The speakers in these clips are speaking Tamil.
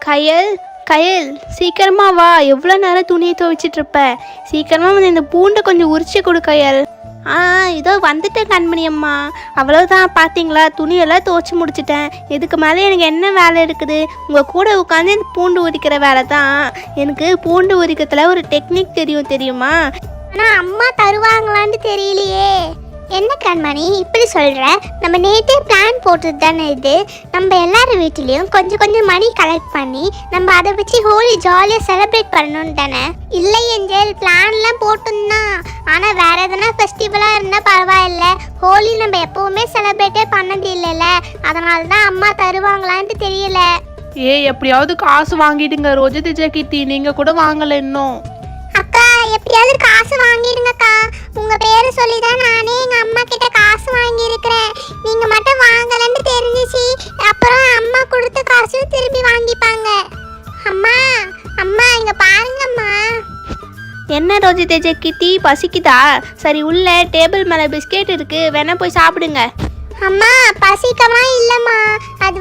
கயல் கயல் சீக்கிரமா வா. எவ்வளோ நேரம் துணியை துவைச்சிட்டு இருப்ப? சீக்கிரமா வந்து இந்த பூண்டை கொஞ்சம் உரிச்சு கொடு கயல். இதோ வந்துட்டேன் கண்மணி அம்மா. அவ்வளோதான், பார்த்தீங்களா, துணியெல்லாம் துவைச்சி முடிச்சிட்டேன். இதுக்கு மேலே எனக்கு என்ன வேலை இருக்குது? உங்கள் கூட உட்காந்து இந்த பூண்டு உரிக்கிற வேலை தான். எனக்கு பூண்டு உரிக்கிறதுல ஒரு டெக்னிக் தெரியுமா? ஆனால் அம்மா தருவாங்களான்னு தெரியலையே. என்ன கண்மணி இப்படி சொல்கிற? நம்ம நேற்றே பிளான் போட்டது தானே இது. நம்ம எல்லார் வீட்டிலையும் கொஞ்சம் கொஞ்சம் மணி கலெக்ட் பண்ணி நம்ம அதை வச்சு ஹோலி ஜாலியாக செலிப்ரேட் பண்ணணும் தானே. இல்லை ஏஞ்சல், பிளான்லாம் போட்டுந்தான். ஆனால் வேற எதனா ஃபெஸ்டிவலாக இருந்தால் பரவாயில்ல. ஹோலி நம்ம எப்போவுமே செலிப்ரேட்டே பண்ணது இல்லைல்ல, அதனால தான் அம்மா தருவாங்களான்ட்டு தெரியல. எப்படியாவது காசு வாங்கிடுங்க ரோஜா தேஜா கீர்த்தி, நீங்கள் கூட வாங்கலை இன்னும். அக்கா எப்படியாவது காசு வாங்கிடுங்கக்கா. உங்க பேரு சொல்லி தான் நானே எங்க அம்மா கிட்ட காசு வாங்கியிருக்கிறேன். நீங்க மட்டும் வாங்கலன்னு தெரிஞ்சிச்சு, அப்புறம் அம்மா கொடுத்த காசு திருப்பி வாங்கிப்பாங்க. அம்மா அம்மா இங்க பாருங்கம்மா. என்ன ரோஜா தேஜா கீர்த்தி, பசிக்குதா? சரி, உள்ள டேபிள் மேலே பிஸ்கெட் இருக்கு, வேணா போய் சாப்பிடுங்க. அம்மா பசிக்கமா இல்லம்மா, அது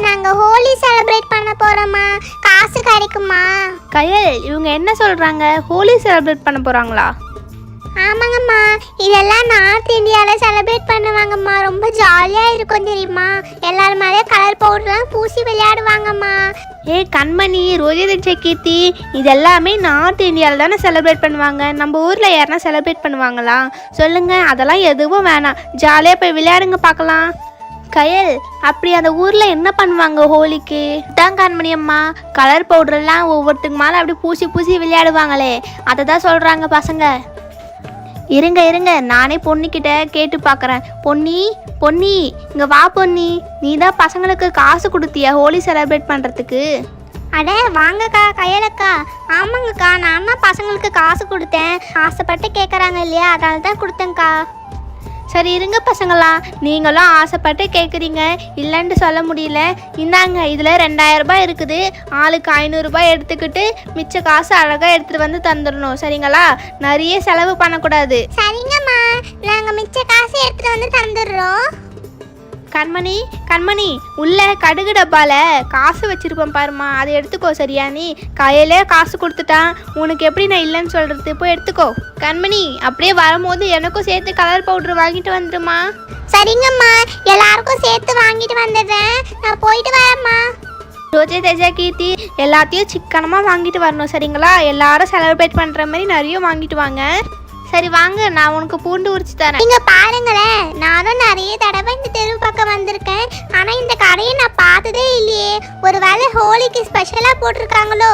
நாங்க ஹோலி செலிப்ரேட் பண்ண போறோம்மா. காசு கிடைக்குமா? கயல், இவங்க என்ன சொல்றாங்க? ஹோலி செலிப்ரேட் பண்ண போறாங்களா? ஆமாங்கம்மா, இதெல்லாம் நார்த் இந்தியாவில் செலிப்ரேட் பண்ணுவாங்கம்மா. ரொம்ப ஜாலியாக இருக்கும் தெரியுமா. எல்லாரும் மேலே கலர் பவுடர்லாம் பூசி விளையாடுவாங்கம்மா. கண்மணி, ரோஜா தேஜா கீர்த்தி, இதெல்லாமே நார்த் இந்தியாவில் தானே செலிப்ரேட் பண்ணுவாங்க. நம்ம ஊரில் யாருனா செலிப்ரேட் பண்ணுவாங்களா? சொல்லுங்க, அதெல்லாம் எதுவும் வேணாம். ஜாலியாக போய் விளையாடுங்க பார்க்கலாம். கயல், அப்படி அந்த ஊரில் என்ன பண்ணுவாங்க ஹோலிக்கு? தான் கண்மணி அம்மா, கலர் பவுடர்லாம் ஒவ்வொருத்துக்கு மேலே அப்படி பூசி பூசி விளையாடுவாங்களே, அதை தான் சொல்கிறாங்க பசங்க. இருங்க, நானே பொன்னிக்கிட்ட கேட்டு பார்க்குறேன். பொன்னி இங்கே வா பொன்னி. நீ தான் பசங்களுக்கு காசு கொடுத்தியா ஹோலி செலிப்ரேட் பண்ணுறதுக்கு? அட வாங்கக்கா கயலக்கா. ஆமாங்கக்கா, நான் தான் பசங்களுக்கு காசு கொடுத்தேன். ஆசைப்பட்டு கேட்குறாங்க இல்லையா, அதனால தான் கொடுத்தேங்க்கா. சரி இருங்க பசங்களா, நீங்களும் ஆசைப்பட்டு கேட்குறீங்க, இல்லைன்னு சொல்ல முடியல. இந்தாங்க, இதில் 2000 ரூபாய் இருக்குது. ஆளுக்கு 500 ரூபாய் எடுத்துக்கிட்டு மிச்ச காசு அழகாக எடுத்துகிட்டு வந்து தந்துடணும், சரிங்களா? நிறைய செலவு பண்ணக்கூடாது. சரிங்கம்மா, நாங்கள் மிச்ச காசு எடுத்துகிட்டு வந்து தந்துடுறோம். கண்மணி உள்ள கடுகு டப்பால காசு வச்சிருப்பேன் பாருமா, அதை எடுத்துக்கோ. சரியா? நீ கையிலே காசு கொடுத்துட்டான், உனக்கு எப்படி நான் இல்லைன்னு சொல்றது? போய் எடுத்துக்கோ. கண்மணி, அப்படியே வரும்போது எனக்கும் சேர்த்து கலர் பவுடர் வாங்கிட்டு வந்துடுமா? சரிங்கம்மா, எல்லாருக்கும் சேர்த்து வாங்கிட்டு வந்துடுறேன். நான் போயிட்டு வரேம்மா. ரோஜா தேஜா கீர்த்தி, எல்லாத்தையும் சிக்கனமாக வாங்கிட்டு வரணும், சரிங்களா? எல்லாரும் செலிப்ரேட் பண்ணுற மாதிரி நிறைய வாங்கிட்டு வாங்க. சரி வாங்க, நான் உனக்கு பூண்டு உரிச்சு தரேன். நீங்க பாருங்களேன், நானும் நிறைய தடவை இந்த தெரு பக்கம் வந்திருக்கேன், ஆனா இந்த கடையை நான் பார்த்ததே இல்லையே. ஒருவேளை ஹோலிக்கு ஸ்பெஷலா போட்டிருக்காங்களோ?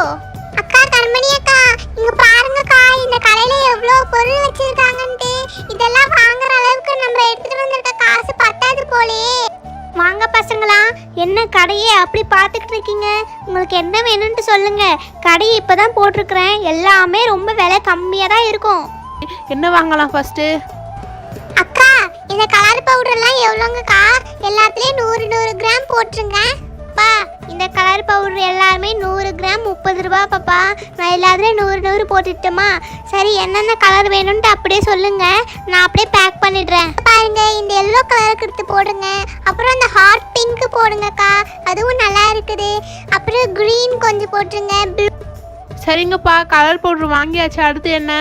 அக்கா கண்மணி அக்கா, இங்க பாருங்கக்கா, இந்த கடையில எவ்வளவு பொருள் வச்சிருக்காங்கன்ட்டு. இதெல்லாம் வாங்குற அளவுக்கு நம்ம எடுத்துட்டு வந்திருக்க காசு பத்தாது போலே. வாங்க பசங்களா, என்ன கடையை அப்படி பார்த்துக்கிட்டு இருக்கீங்க? உங்களுக்கு என்ன வேணும்னு சொல்லுங்க. கடையை இப்போதான் போட்டிருக்கிறேன், எல்லாமே ரொம்ப விலை கம்மியாக தான் இருக்கும். என்ன வாங்கலாம் ஃபர்ஸ்ட்? அக்கா, இந்த கலர் பவுடர்லாம் எவ்வளோங்கக்கா? எல்லாத்துலேயும் 100 கிராம் போட்டுருங்க. பா, இந்த கலர் பவுடர் எல்லாருமே 100 கிராம் 30 ரூபா பாப்பா. நான் எல்லாத்துலேயும் 100 போட்டுட்டோமா? சரி, என்னென்ன கலர் வேணும்ன்ட்டு அப்படியே சொல்லுங்க, நான் அப்படியே பேக் பண்ணிடுறேன். பாருங்க, இந்த எல்லோ கலருக்கு எடுத்து போடுங்க. அப்புறம் இந்த ஹாட் பிங்க் போடுங்கக்கா, அதுவும் நல்லா இருக்குது. அப்புறம் க்ரீன் கொஞ்சம் போட்டுருங்க. சரிங்கப்பா, கலர் பவுடர் வாங்கியாச்சு. அடுத்து என்ன?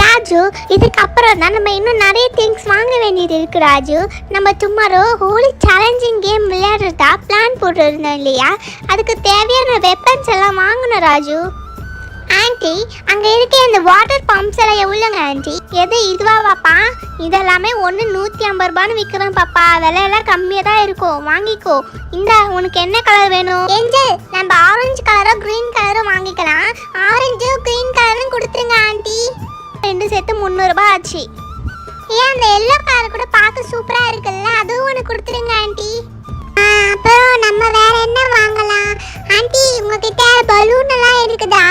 ராஜு, இதுக்கு அப்புறம் தான் நம்ம இன்னும் நிறைய திங்ஸ் வாங்க வேண்டியது இருக்கு ராஜு. நம்ம டுமாரோ ஹோலி சேலஞ்சிங் கேம் விளையாடுறதா பிளான் போட்டுருந்தோம் இல்லையா, அதுக்கு தேவையான வெப்பன்ஸ் எல்லாம் வாங்கணும் ராஜு. ஆண்டி, அங்கே இருக்க இந்த வாட்டர் பம்ப்ஸ் எல்லாம் எவ்வளோங்க ஆண்டி? எது இதுவா பாப்பா? இதெல்லாமே ஒன்று 150 ரூபான்னு விற்கிறோம் பாப்பா. விலையெல்லாம் கம்மியாக தான் இருக்கும், வாங்கிக்கோ. இந்த உனக்கு என்ன கலர் வேணும்? ஏஞ்சல், நம்ம ஆரஞ்சு கலரோ க்ரீன் கலரோ வாங்கிக்கலாம். ஆரஞ்சு க்ரீன் கலரும் கொடுத்துருங்க ஆண்டி. 2 சேர்த்து 300 ரூபாய் ஆச்சு. ஏன் அந்த எல்லோ கலர் கூட பார்க்க சூப்பராக இருக்குல்ல, அதுவும் ஒன்று கொடுத்துருங்க ஆண்டி. அப்புறம் நம்ம வேற என்ன வாங்கலாம் ஆண்டி? உங்ககிட்ட பலூன் எல்லாம் இருக்குதா?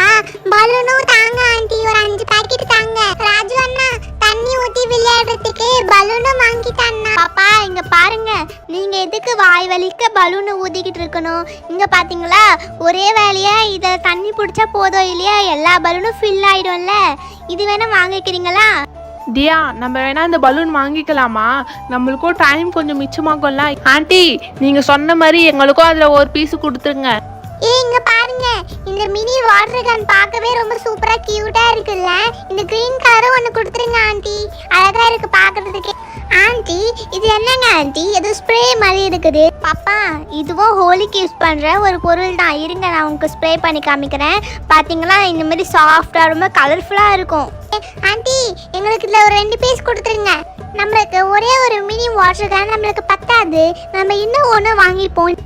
பலூனும் தாங்க ஆண்டி, ஒரு 5 பாக்கெட் தாங்க. ராஜு அண்ணா, தண்ணி ஊற்றி விளையாடுறதுக்கு பலூனும் வாங்கி தண்ணா. பாப்பா இங்க பாருங்க, நீங்க எதுக்கு வாய் வலிக்க பலூனை ஊதிக்கிட்டு இருக்கணும்? இங்க பாத்தீங்களா, ஒரே வேலையா இத தண்ணி பிடிச்சா போதும் இல்லையா, எல்லா பலூனும் ஃபில் ஆயிடும்ல. இது வேணா வாங்கிக்கிறீங்களா? தியா, நம்ம வேணா இந்த பலூன் வாங்கிக்கலாமா? நம்மளுக்கும் டைம் கொஞ்சம் மிச்சமாகும்ல. ஆண்டி, நீங்க சொன்ன மாதிரி எங்களுக்கும் அதுல ஒரு பீஸ் கொடுத்துருங்க. இங்க பாருங்க, இந்த மினி வாட்டர் கேன் பார்க்கவே ரொம்ப சூப்பரா கியூட்டா இருக்குல்ல. இந்த கிரீன் கலரும் ஒன்று கொடுத்துருங்க ஆண்டி, அழகா இருக்கு பார்க்கறதுக்கு. ஆண்டி இது என்னங்க ஆண்டி, ஏதோ ஸ்ப்ரே மாதிரி இருக்குது. பாப்பா இதுவும் ஹோலிக்கு யூஸ் பண்ற ஒரு பொருள் தான், இருங்க நான் உங்களுக்கு ஸ்ப்ரே பண்ணி காமிக்கிறேன். பாத்தீங்களா இந்த மாதிரி சாஃப்டா ரொம்ப கலர்ஃபுல்லா இருக்கும். ஆண்டி எங்களுக்கு இதுல ஒரு 2 பீஸ் கொடுத்துருங்க. நம்மளுக்கு ஒரே ஒரு மினி வாட்டர் கேன் நம்மளுக்கு பத்தாது, நம்ம இன்னும் ஒன்று வாங்கிப்போம்.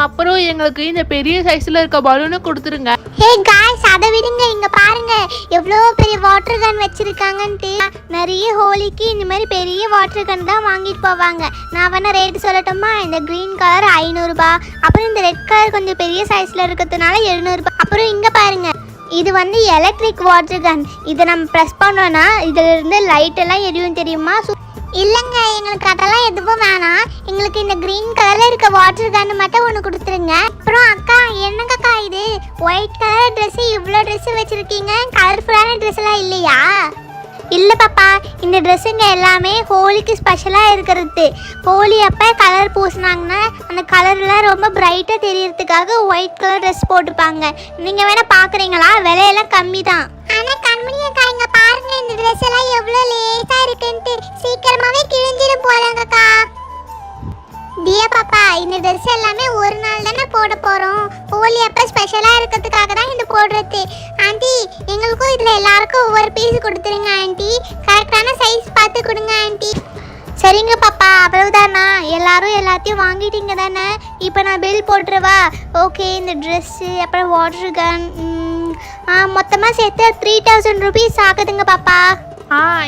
அப்புறம் எங்களுக்கு இந்த பெரிய சைஸ்ல இருக்க பலூனை கொடுத்துருங்க. ஹே காய்ஸ், அதை விடுங்க, இங்க பாருங்க எவ்வளோ பெரிய வாட்டர் கன் வச்சிருக்காங்கன்ட்டு. நிறைய ஹோலிக்கு இந்த மாதிரி பெரிய வாட்டர் கன் தான் வாங்கிட்டு போவாங்க. நான் வேணா ரேட்டு சொல்லட்டுமா? இந்த கிரீன் கலர் 500 ரூபாய், அப்புறம் இந்த ரெட் கலர் கொஞ்சம் பெரிய சைஸ்ல இருக்கிறதுனால 700 ரூபாய். அப்புறம் இங்க பாருங்க, இது வந்து எலக்ட்ரிக் வாட்டர் கன். இதை நம்ம ப்ரெஸ் பண்ணோன்னா இதுல இருந்து லைட் எல்லாம் எரியும் தெரியுமா? இல்லைங்க எங்களுக்கு அதெல்லாம் எதுவும் வேணாம், எங்களுக்கு இந்த கிரீன் கலர்ல இருக்க வாட்டர் கன் மட்டும் ஒன்று கொடுத்துருங்க. அப்புறம் அக்கா என்னங்கக்கா இது ஒயிட் கலர் ட்ரெஸ், இவ்வளோ ட்ரெஸ் வச்சிருக்கீங்க, கலர்ஃபுல்லான ட்ரெஸ் எல்லாம் இல்லையா? இல்லை பாப்பா, இந்த ட்ரெஸ்ஸுங்க எல்லாமே ஹோலிக்கு ஸ்பெஷலாக இருக்கிறது. ஹோலி அப்போ கலர் பூசினாங்கன்னா அந்த கலர்லாம் ரொம்ப பிரைட்டாக தெரியறதுக்காக ஒயிட் கலர் ட்ரெஸ் போட்டுப்பாங்க. நீங்கள் வேணால் பார்க்குறீங்களா? விலையெல்லாம் கம்மி தான். ஆனால் கண்மணியக்கா இங்கே பாருங்க, இந்த ட்ரெஸ் எல்லாம் எவ்வளோ லேசாக இருக்குன்ட்டு, சீக்கிரமாகவே கிழிஞ்சிடும் போலங்கக்கா. தியா பாப்பா, இந்த ட்ரெஸ் எல்லாமே ஒரு நாள் தானே போட போகிறோம், ஹோலி அப்போ ஸ்பெஷலாக இருக்கிறதுக்காக தான் இது போடுறது. ஆண்டி எங்களுக்கும் இதில் எல்லாருக்கும் ஒவ்வொரு பீஸ் கொடுத்துருங்க ஆண்டி, கரெக்டான சைஸ் பார்த்து கொடுங்க ஆண்டி. சரிங்க பாப்பா, அவ்வளவுதானா? எல்லாரும் எல்லாத்தையும் வாங்கிட்டீங்க தானே? இப்போ நான் பில் போட்டுருவா? ஓகே, இந்த ட்ரெஸ்ஸு அப்புறம் வாட்டர் கன் மொத்தமாக சேர்த்து 3000 ருபீஸ் ஆகுதுங்க பாப்பா.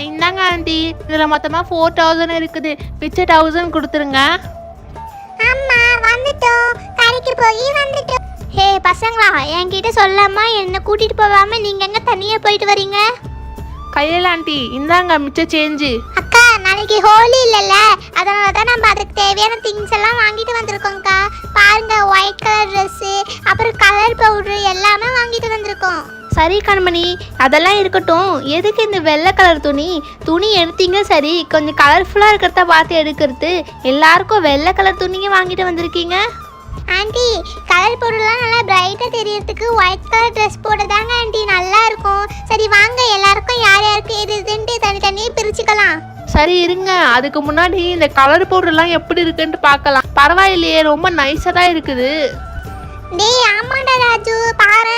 இந்தாங்க ஆண்டி, இதில் மொத்தமாக 4000 இருக்குது, மிச்ச 1000 கொடுத்துருங்க. அம்மா வந்துட்டோம், கடைக்கு போய் வந்துட்டோம். ஹே பசங்களா, என்கிட்ட சொல்லாமா என்னை கூட்டிட்டு போகாம நீங்க எங்க தனியா போயிட்டு வரீங்க? கையில் ஆண்டி இந்தாங்க மிச்ச சேஞ்சு. அக்கா நாளைக்கு ஹோலி இல்லைல்ல, அதனால தான் நம்ம அதுக்கு தேவையான திங்ஸ் எல்லாம் வாங்கிட்டு வந்திருக்கோம்க்கா. பாருங்க ஒயிட் கலர் ட்ரெஸ்ஸு அப்புறம் கலர் பவுட்ரு எல்லாமே வாங்கிட்டு வந்திருக்கோம். சரி கண்மணி, அதெல்லாம் இருக்கட்டும். எதுக்கு இந்த வெள்ளை கலர் துணி எடுத்தீங்க? சரி, கொஞ்சம் கலர்ஃபுல்லாக இருக்கிறத பார்த்து எடுக்கிறது. எல்லாருக்கும் வெள்ளை கலர் துணிங்க வாங்கிட்டு வந்திருக்கீங்க. ஆண்டி கலர் பொருள்லாம் நல்லா பிரைட்டாக தெரியறதுக்கு ஒயிட் கலர் ட்ரெஸ் போட்டதாங்க ஆண்டி நல்லா இருக்கும். சரி வாங்க, எல்லாருக்கும் யார் யாருக்கு எது எதுன்ட்டு தனித்தனியே பிரிச்சுக்கலாம். சரி இருங்க, அதுக்கு முன்னாடி இந்த கலர் பவுடர்லாம் எப்படி இருக்குன்ட்டு பார்க்கலாம். பரவாயில்லையே, ரொம்ப நைஸாக தான் இருக்குது. டேய் ஆமாண்டா ராஜு, பாரு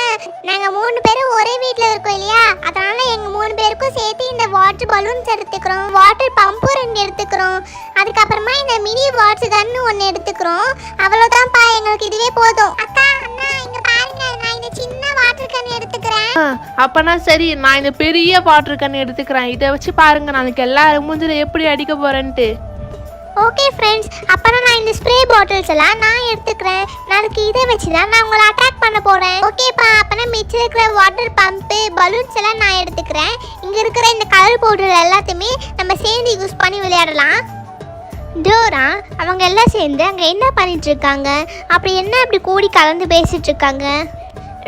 நாங்கள் 3 பேரும் ஒரே வீட்டில் இருக்கோம் இல்லையா, அதனால எங்கள் 3 பேருக்கும் சேர்த்து இந்த வாட்டர் பலூன்ஸ் எடுத்துக்கிறோம், வாட்டர் பம்பு 2 எடுத்துக்கிறோம், அதுக்கப்புறமா இந்த மினி வாட்டர் கன்னு 1 எடுத்துக்கிறோம். அவ்வளோதான்ப்பா, எங்களுக்கு இதுவே போதும். அக்கா அண்ணா இங்கே பாருங்க, நான் இந்த சின்ன வாட்டர் கன் எடுத்துக்கிறேன். அப்பனா சரி, நான் இந்த பெரிய வாட்டர் கன் எடுத்துக்கிறேன். இதை வச்சு பாருங்க நாளைக்கு எல்லாரும் மூஞ்சில எப்படி அடிக்க போறேன்ட்டு. ஓகே ஃப்ரெண்ட்ஸ், அப்புறம் நான் இந்த ஸ்ப்ரே பாட்டில்ஸ் எல்லாம் நான் எடுத்துக்கிறேன். நாளைக்கு இதை வச்சு தான் நான் உங்களை அட்டாக் பண்ண போகிறேன். ஓகேப்பா, அப்புறம் மிச்சம் இருக்கிற வாட்டர் பம்பு பலூன்ஸ் எல்லாம் நான் எடுத்துக்கிறேன். இங்கே இருக்கிற இந்த கலர் பவுடர் எல்லாத்தையுமே நம்ம சேர்ந்து யூஸ் பண்ணி விளையாடலாம். டோரா அவங்க எல்லாம் சேர்ந்து அங்கே என்ன பண்ணிட்டு இருக்காங்க? அப்படி என்ன அப்படி கூடி கலந்து பேசிட்டு இருக்காங்க?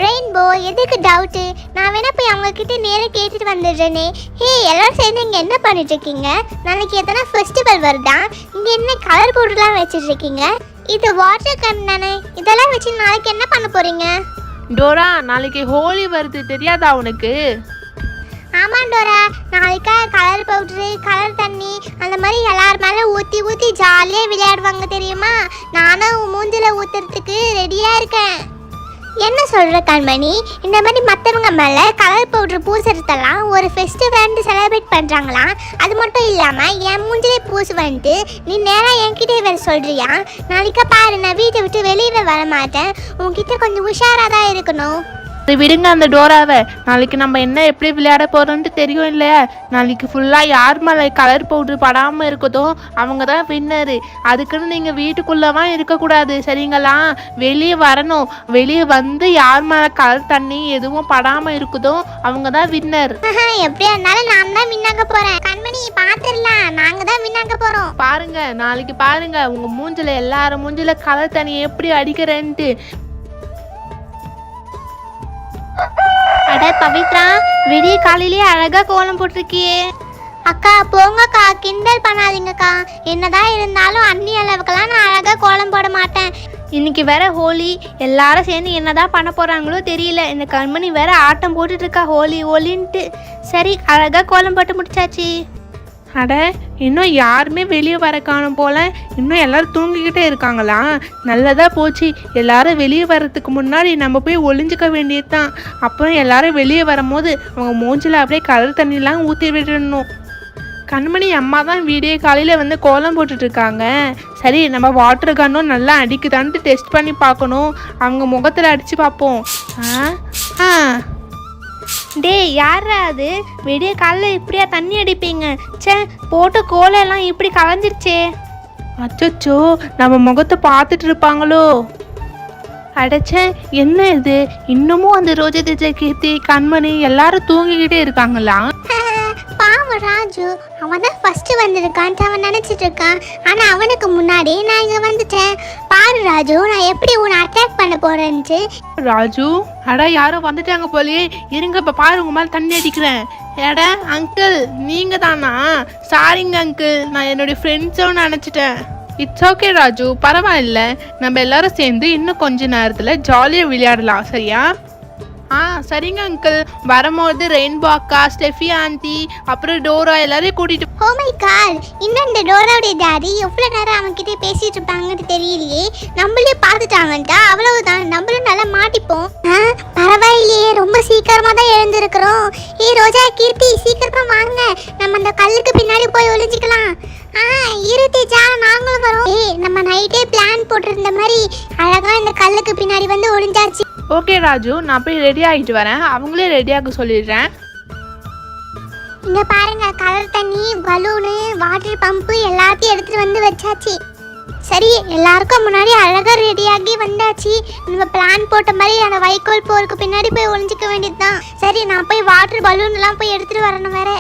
ரெயின்போ எதுக்கு டவுட்டு? நான் வேணா போய் அவங்க கிட்ட நேராக கேட்டுட்டு வந்துடுறேனே. ஹே எல்லாரும் சேர்ந்து இங்கே என்ன பண்ணிட்டு இருக்கீங்க? நாளைக்கு எத்தனை ஃபெஸ்டிவல் வருதா? இங்கே என்ன கலர் பவுடர்லாம் வச்சுட்டு இருக்கீங்க? இது வாட்டர் கன் தானே, இதெல்லாம் வச்சு நாளைக்கு என்ன பண்ண போறீங்க? டோரா, நாளைக்கு ஹோலி வருது, தெரியாதா உனக்கு? ஆமாம் டோரா, நாளைக்கா கலர் பவுட்ரு கலர் தண்ணி அந்த மாதிரி எல்லார் மேலே ஊற்றி ஊற்றி ஜாலியாக விளையாடுவாங்க தெரியுமா? நானும் மூஞ்சில் ஊற்றுறதுக்கு ரெடியாக இருக்கேன். என்ன சொல்கிற கண்மணி? இந்த மாதிரி மற்றவங்க மேலே கலர் பவுடர் பூசுறதெல்லாம் ஒரு ஃபெஸ்டிவல்ட்டு செலிப்ரேட் பண்ணுறாங்களாம். அது மட்டும் இல்லாமல் என் மூஞ்சிலே பூசு வந்துட்டு நீ நேராக என்கிட்டே வேறு சொல்கிறியா? நாளைக்கா பாரு, நான் வீட்டை விட்டு வெளியே வர மாட்டேன். உன்கிட்ட கொஞ்சம் உஷாராக தான் இருக்கணும். சரி விடுங்க அந்த டோராவை. நாளைக்கு நம்ம என்ன எப்படி விளையாட போகிறோன்ட்டு தெரியும் இல்லையா? நாளைக்கு ஃபுல்லாக யார் மேலே கலர் பவுட்ரு படாமல் இருக்குதோ அவங்க தான் வின்னரு. அதுக்குன்னு நீங்கள் வீட்டுக்குள்ளேலாம் இருக்கக்கூடாது, சரிங்களா? வெளியே வரணும். வெளியே வந்து யார் மேலே கலர் தண்ணி எதுவும் படாமல் இருக்குதோ அவங்க தான் வின்னர். எப்படியா இருந்தாலும் நான் தான் வின்னாக போகிறேன். கண்மணி பார்த்துடலாம், நாங்கள் தான் வின்னாக போகிறோம். பாருங்க நாளைக்கு பாருங்க உங்கள் மூஞ்சில் எல்லாரும் மூஞ்சில் கலர் தண்ணி எப்படி அடிக்கிறேன்ட்டு. அட பவித்ரா, விடிய காலையிலேயே அழகா கோலம் போட்டிருக்கியே. அக்கா போங்கக்கா, கிண்டல் பண்ணாதீங்கக்கா. என்னதான் இருந்தாலும் அண்ணி அளவுக்கெல்லாம் நான் அழகாக கோலம் போட மாட்டேன். இன்னைக்கு வேற ஹோலி, எல்லாரும் சேர்ந்து என்னதான் பண்ண போறாங்களோ தெரியல. இந்த கண்மணி வேற ஆட்டம் போட்டுட்டு இருக்கா ஹோலி ஹோலின்ட்டு. சரி, அழகா கோலம் போட்டு முடிச்சாச்சு. அட, இன்னும் யாருமே வெளியே வர காணும் போல. இன்னும் எல்லாரும் தூங்கிக்கிட்டே இருக்காங்களா? நல்லதா போச்சு. எல்லாரும் வெளியே வர்றதுக்கு முன்னாடி நம்ம போய் ஒளிஞ்சிக்க வேண்டியது தான். அப்புறம் எல்லாரும் வெளியே வரும்போது அவங்க மூஞ்சில் அப்படியே கலர் தண்ணிலாம் ஊற்றி விடணும். கண்மணி அம்மா தான் வீடியோ காலையில் வந்து கோலம் போட்டுட்ருக்காங்க. சரி, நம்ம வாட்டர் கன்னும் நல்லா அடிக்குதான்ட்டு டெஸ்ட் பண்ணி பார்க்கணும். அவங்க முகத்தில் அடித்து பார்ப்போம். டேய், யாரா அது? விடிய காலையில் இப்படியா தண்ணி அடிப்பீங்க? சே, போட்ட கோலெல்லாம் இப்படி கலந்துருச்சே. அச்சோ, நம்ம முகத்தை பார்த்துட்டு இருப்பாங்களோ? அடைச்சே, என்ன இது? இன்னமும் அந்த ரோஜா கீர்த்தி கண்மணி எல்லாரும் தூங்கிக்கிட்டே இருக்காங்களா? பாவம் ராஜு, அவன் தான் ஃபர்ஸ்ட் வந்திருக்கான்ட்டு அவன் நினைச்சிட்டு இருக்கான். ஆனா அவனுக்கு முன்னாடி நான் இங்க வந்துட்டேன். பாரு ராஜு, நான் எப்படி உன்னை அட்டாக் பண்ண போறேன்ட்டு. ராஜு, அடா யாரோ வந்துட்டாங்க போலயே. இருங்க, இப்போ பாரு, உங்க மேலே தண்ணி அடிக்கிறேன். ஏடா அங்கிள், நீங்க தானா? சாரிங்க அங்கிள், நான் என்னுடைய ஃப்ரெண்ட்ஸும் நினச்சிட்டேன். இட்ஸ் ஓகே ராஜு, பரவாயில்ல. நம்ம எல்லாரும் சேர்ந்து இன்னும் கொஞ்ச நேரத்தில் ஜாலியாக விளையாடலாம், சரியா? சரிங்க அங்கிள். வரும்போது ரெயின்போ அக்கா, ஸ்டெஃபி ஆண்டி, அப்புறம் டோரா எல்லாரையும் கூட்டிட்டு. ஓ மை காட், இன்னும் இந்த டோராவுடைய டாடி எவ்வளோ நேரம் அவன்கிட்ட பேசிட்டு இருப்பாங்கன்னு தெரியலையே. நம்மளே பார்த்துட்டாங்கன்ட்டா அவ்வளவுதான், நம்மளும் நல்லா மாட்டிப்போம். பரவாயில்லையே, ரொம்ப சீக்கிரமா தான் எழுந்திருக்கிறோம். ரோஜா கீர்த்தி, சீக்கிரமா வாங்க, நம்ம அந்த கல்லுக்கு பின்னாடி போய் ஒளிஞ்சிக்கலாம். இரு தேஜா, நாங்களும் வரோம். நம்ம நைட்டே பிளான் போட்டிருந்த மாதிரி அழகா இந்த கல்லுக்கு பின்னாடி வந்து ஒளிஞ்சாச்சு. ஓகே ராஜு, நான் போய் ரெடி ஆகிட்டு வரேன். அவங்களே ரெடியாக சொல்லிடுறேன். இங்க பாருங்க, கலர் தண்ணி, பலூனு, வாட்டர் பம்பு எல்லாத்தையும் எடுத்துட்டு வந்து வச்சாச்சு. சரி, எல்லாருக்கும் முன்னாடி அழகா ரெடியாகி வந்தாச்சு. நம்ம பிளான் போட்ட மாதிரி அந்த வைக்கோல் போருக்கு பின்னாடி போய் ஒளிஞ்சிக்க வேண்டியதுதான். சரி, நான் போய் வாட்டர் பலூன் எல்லாம் போய் எடுத்துட்டு வரணும் வேற.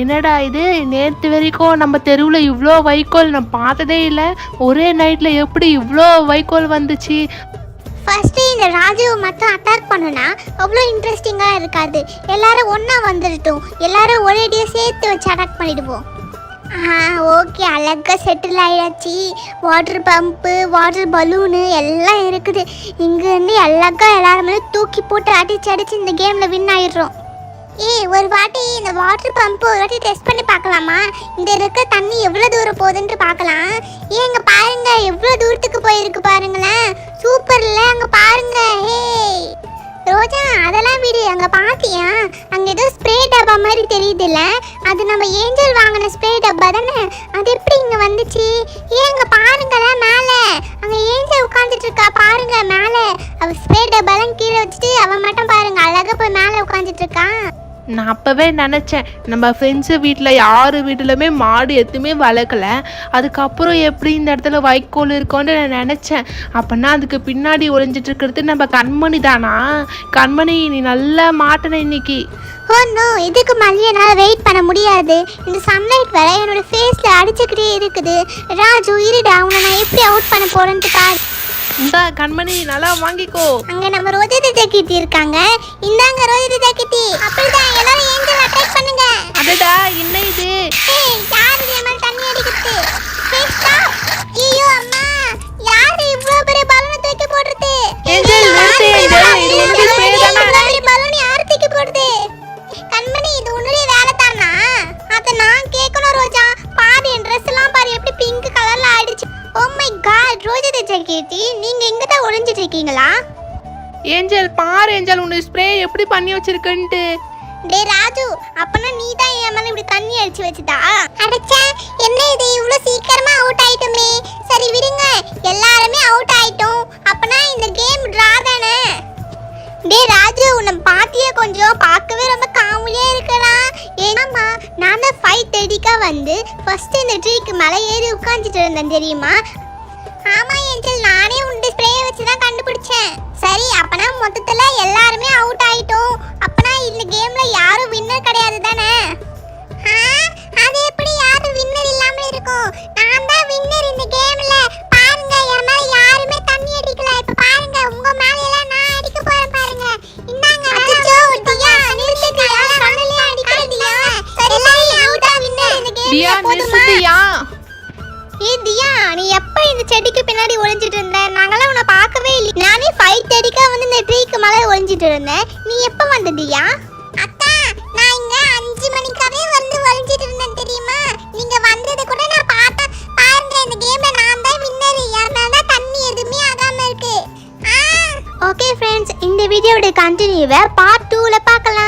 என்னடா இது, நேற்று வரைக்கும் நம்ம தெருவில் இவ்வளோ வைக்கோல் நான் பார்த்ததே இல்லை. ஒரே நைட்டில் எப்படி இவ்வளோ வைக்கோல் வந்துச்சு? ஃபர்ஸ்ட்டு இந்த ராஜுவை மட்டும் அட்டாக் பண்ணுனா அவ்வளோ இன்ட்ரெஸ்டிங்காக இருக்காது. எல்லாரும் ஒன்றா வந்துடட்டும், எல்லாரும் ஒரேடியாக சேர்த்து வச்சு அட்டாக் பண்ணிடுவோம். ஓகே, அழகாக செட்டில் ஆகிடாச்சு. வாட்டர் பம்பு, வாட்டர் பலூனு எல்லாம் இருக்குது. இங்கேருந்து அழகாக எல்லாருமே தூக்கி போட்டு அடிச்சு இந்த கேமில் வின் ஆகிடுறோம். ஒரு வாட்டி இந்த வாட்டர் பம்பு ஒரு வாட்டி டெஸ்ட் பண்ணி பார்க்கலாமா? இந்த இருக்க தண்ணி எவ்வளோ தூரம் போகுதுன்ட்டு பார்க்கலாம். இங்க பாருங்க, எவ்வளோ தூரத்துக்கு போயிருக்கு பாருங்களேன். சூப்பர்ல, அங்கே பாருங்க. ரோஜா, அதெல்லாம் விடு, அங்கே பார்த்தியா? அங்கே ஏதோ ஸ்ப்ரே டப்பா மாதிரி தெரியுதுல்ல, அது நம்ம ஏஞ்சல் வாங்கின ஸ்ப்ரே டப்பா தானே? அது எப்படி இங்கே வந்துச்சு? அங்கே பாருங்களேன், மேலே அங்கே ஏஞ்சல் உட்காந்துட்டு இருக்கா பாருங்க மேலே. அவள் ஸ்ப்ரே டப்பாலாம் கீழே வச்சுட்டு அவன் மட்டும் பாருங்க அழகாக போய் மேலே உட்காந்துட்டு இருக்கான். நான் அப்போவே நினச்சேன், நம்ம ஃப்ரெண்ட்ஸு வீட்டில் யார் வீட்டிலுமே மாடு எதுவுமே வளர்க்கல, அதுக்கப்புறம் எப்படி இந்த இடத்துல வைக்கோல் இருக்கோன்னு நான் நினச்சேன். அப்போனா அதுக்கு பின்னாடி ஒளிஞ்சிட்டு இருக்கிறது நம்ம கண்மணி தானா? கண்மணி, நீ நல்லா மாட்டின இன்னைக்கு. ஓ நோ, இதுக்கு மேலே என்னால் வெயிட் பண்ண முடியாது. இந்த சன்லைட் வேற என்னோட ஃபேஸில் அடிச்சுக்கிட்டே இருக்குது. ராஜு, இருடா, உன்னை நான் எப்படி அவுட் பண்ண போறேன்ட்டு பாரு. இந்த கண்மணி நல்லா வாங்கிக்கோ. அங்க நம்ம ரோஜா ஜாக்கெட்டி இருக்காங்க. இந்தாங்க ரோஜா ஜாக்கெட்டி. அப்படிதான், எல்லாரும் ஏஞ்சல் அட்டாக் பண்ணுங்க. அடடா, என்ன இது? யாரு நம்ம தண்ணி அடிக்குது? ஸ்டாப். ஐயோ அம்மா, யாரு இவ்வளவு பெரிய பலூன் தூக்கி போடுறது? ஏஞ்சல், நிறுத்து ஏஞ்சல், இது உனக்கு ஸ்ப்ரே தானா? பலூன் யார் தூக்கி போடுது? கண்மணி, இது உன்னுடைய வேலை தானா? அத நான் கேட்கணும் ரோஜா. பாரு, என் ட்ரெஸ் எல்லாம் பாரு எப்படி பிங்க் கலர்ல ஆயிடுச்சு. ஓ மை காட், ரோஜா ஜாக்கெட்டி, நீங்க எங்க தான் ஒளிஞ்சிட்டு இருக்கீங்களா? ஏஞ்சல், பாரு ஏஞ்சல், உன்னை ஸ்ப்ரே எப்படி பண்ணி வச்சிருக்கன்ட்டு. டேய் ராஜு, அப்பனா நீ தான் என் மேல இப்படி தண்ணி அடிச்சு வச்சுட்டா? அடச்சே, என்ன இது இவ்ளோ சீக்கிரமா அவுட் ஆயிட்டோமே. சரி விடுங்க, எல்லாரும் அவுட் ஆயிட்டோம். அப்பனா இந்த கேம் டிரா தானே? டேய் ராஜு, உன்னை பாத்தியே கொஞ்சம் பார்க்கவே ரொம்ப காமெடியா இருக்கடா. ஏனாமா, நான் தான் 5:30க்கு வந்து ஃபர்ஸ்ட் இந்த ட்ரீக்கு மேலே ஏறி உட்கார்ந்துட்டு இருந்தேன் தெரியுமா? ஆமா ஏஞ்சல், நானே உண்டு ஸ்ப்ரேயை வச்சு தான் கண்டுபிடிச்சேன். சரி, அப்பனா மொத்தத்துல எல்லாருமே அவுட் ஆயிட்டோம். அப்பனா இந்த கேம்ல யாரும் வின்னர் கிடையாது தானே? அது எப்படி யாரும் வின்னர் இல்லாம இருக்கும்? நான் தான் வின்னர் இந்த கேம்ல. பாருங்க, என் மேல யாருமே தண்ணி அடிக்கல. இப்ப பாருங்க, உங்க மேல எல்லாம் நான் அடிக்க போறேன் பாருங்க. இந்தாங்க. அச்சோ தியா, நிறுத்துங்க, சொன்னலே அடிக்காதீங்க. சரி சரி, அவுட் ஆ வின்னர் இந்த கேம்ல. தியா, நிறுத்து தியா. தியா, நீ எப்ப இந்த செடிக்கு பின்னாடி ஒளிஞ்சிட்டு இருந்த? ஒளிஞ்சிட்டு இருந்தேன். நீ எப்போ வந்த தியா? அக்கா, நான் இங்க 5 மணிக்காவே வந்து ஒளிஞ்சிட்டு இருந்தேன் தெரியுமா? நீங்க வந்தது கூட நான் பார்த்தேன். பாருங்க, இந்த கேம்ல நான் தான் வின்னர். அதனால தான் தண்ணி எதுவுமே ஆகாம இருக்கு. ஓகே ஃப்ரெண்ட்ஸ், இந்த வீடியோவோட கண்டினியூவை பார்ட் 2ல பார்க்கலாம்.